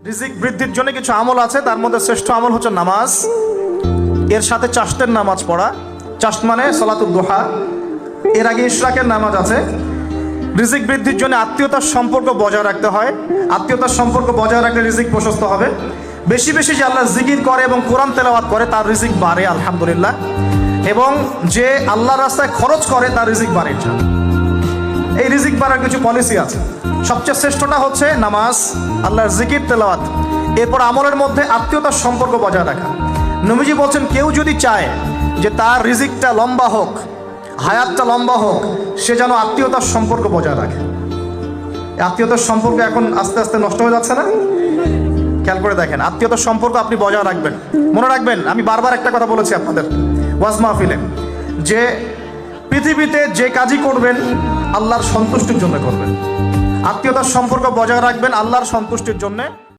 রিজিক বৃদ্ধির জন্য কিছু আমল আছে, তার মধ্যে শ্রেষ্ঠ আমল হচ্ছে নামাজ। এর সাথে চাষতের নামাজ পড়া, চাষত মানে সালাতুদ দুহা, এর আগে ইশরাকের নামাজ আছে। রিজিক বৃদ্ধির জন্য আত্মীয়তার সম্পর্ক বজায় রাখতে হয়, আত্মীয়তার সম্পর্ক বজায় রাখলে রিজিক প্রশস্ত হবে। বেশি বেশি যে আল্লাহর জিকির করে এবং কোরআন তেলাওয়াত করে তার রিজিক বাড়ে আলহামদুলিল্লাহ, এবং যে আল্লাহর রাস্তায় খরচ করে তার রিজিক বাড়ে ইনশাআল্লাহ। এই রিজিক বাড়ার কিছু পলিসি আছে। সবচেয়ে শ্রেষ্ঠটা হচ্ছে নামাজ, আল্লাহর জিকির তেলাওয়াত। এরপর আমলের মধ্যে আত্মীয়তার সম্পর্ক বজায় রাখা। নবীজি বলছেন, কেউ যদি চায় যে তার রিজিকটা লম্বা হোক, হায়াতটা লম্বা হোক, সে যেন আত্মীয়তার সম্পর্ক বজায় রাখে। আত্মীয়তার সম্পর্ক এখন আস্তে আস্তে নষ্ট হয়ে যাচ্ছে না? খেয়াল করে দেখেন, আত্মীয়তার সম্পর্ক আপনি বজায় রাখবেন। মনে রাখবেন, আমি বারবার একটা কথা বলেছি আপনাদের ওয়াজ মাহফিলে, যে পৃথিবীতে যে কাজই করবেন আল্লাহর সন্তুষ্টির জন্য করবেন। আত্মীয়তার সম্পর্ক বজায় রাখবেন আল্লাহর সন্তুষ্টির জন্য।